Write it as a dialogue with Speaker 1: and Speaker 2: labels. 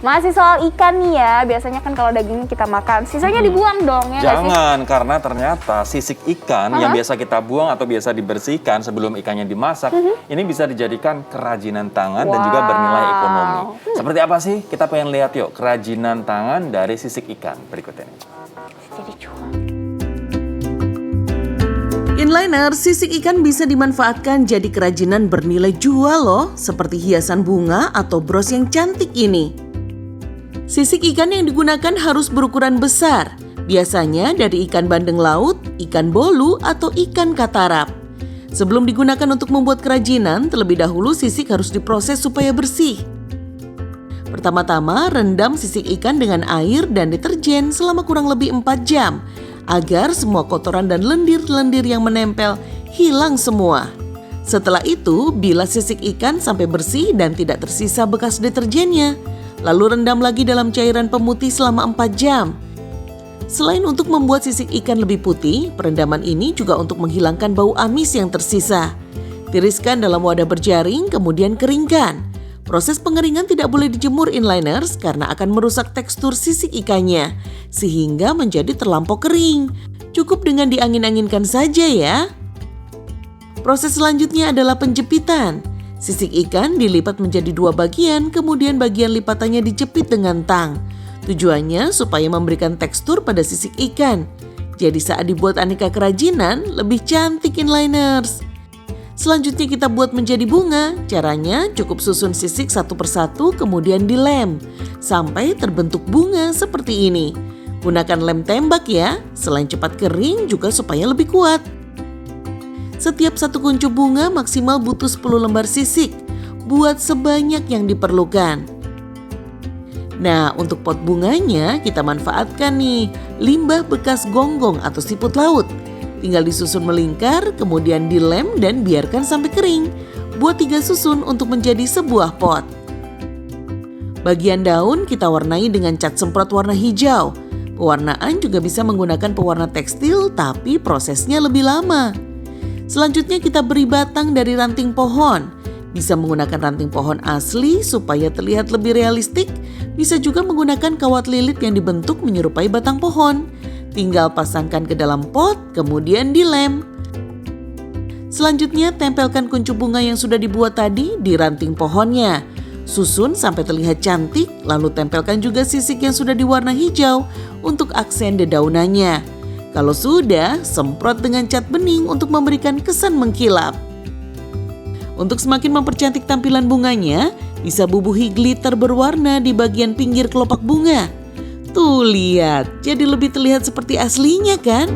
Speaker 1: Masih soal ikan nih ya, biasanya kan kalau dagingnya kita makan, sisanya dibuang dong ya nggak sih?
Speaker 2: Jangan, karena ternyata sisik ikan yang biasa kita buang atau biasa dibersihkan sebelum ikannya dimasak, ini bisa dijadikan kerajinan tangan dan juga bernilai ekonomi. Seperti apa sih? Kita pengen lihat yuk kerajinan tangan dari sisik ikan berikut ini.
Speaker 1: Jadi cuan.
Speaker 3: Inliner, sisik ikan bisa dimanfaatkan jadi kerajinan bernilai jual loh, seperti hiasan bunga atau bros yang cantik ini. Sisik ikan yang digunakan harus berukuran besar, biasanya dari ikan bandeng laut, ikan bolu, atau ikan katarap. Sebelum digunakan untuk membuat kerajinan, terlebih dahulu sisik harus diproses supaya bersih. Pertama-tama, rendam sisik ikan dengan air dan deterjen selama kurang lebih 4 jam, agar semua kotoran dan lendir-lendir yang menempel hilang semua. Setelah itu, bilas sisik ikan sampai bersih dan tidak tersisa bekas deterjennya. Lalu rendam lagi dalam cairan pemutih selama 4 jam. Selain untuk membuat sisik ikan lebih putih, perendaman ini juga untuk menghilangkan bau amis yang tersisa. Tiriskan dalam wadah berjaring, kemudian keringkan. Proses pengeringan tidak boleh dijemur inliners karena akan merusak tekstur sisik ikannya, sehingga menjadi terlampau kering. Cukup dengan diangin-anginkan saja ya. Proses selanjutnya adalah penjepitan. Sisik ikan dilipat menjadi 2 bagian, kemudian bagian lipatannya dijepit dengan tang. Tujuannya supaya memberikan tekstur pada sisik ikan. Jadi saat dibuat aneka kerajinan, lebih cantik inliners. Selanjutnya kita buat menjadi bunga. Caranya cukup susun sisik satu persatu kemudian dilem sampai terbentuk bunga seperti ini. Gunakan lem tembak ya, selain cepat kering juga supaya lebih kuat. Setiap satu kuncup bunga maksimal butuh 10 lembar sisik. Buat sebanyak yang diperlukan. Nah, untuk pot bunganya kita manfaatkan nih limbah bekas gonggong atau siput laut. Tinggal disusun melingkar, kemudian dilem dan biarkan sampai kering. Buat 3 susun untuk menjadi sebuah pot. Bagian daun kita warnai dengan cat semprot warna hijau. Pewarnaan juga bisa menggunakan pewarna tekstil, tapi prosesnya lebih lama. Selanjutnya kita beri batang dari ranting pohon. Bisa menggunakan ranting pohon asli supaya terlihat lebih realistik. Bisa juga menggunakan kawat lilit yang dibentuk menyerupai batang pohon. Tinggal pasangkan ke dalam pot, kemudian dilem. Selanjutnya tempelkan kuncup bunga yang sudah dibuat tadi di ranting pohonnya. Susun sampai terlihat cantik, lalu tempelkan juga sisik yang sudah diwarna hijau untuk aksen dedaunannya. Kalau sudah, semprot dengan cat bening untuk memberikan kesan mengkilap. Untuk semakin mempercantik tampilan bunganya, bisa bubuhi glitter berwarna di bagian pinggir kelopak bunga. Tuh lihat, jadi lebih terlihat seperti aslinya kan?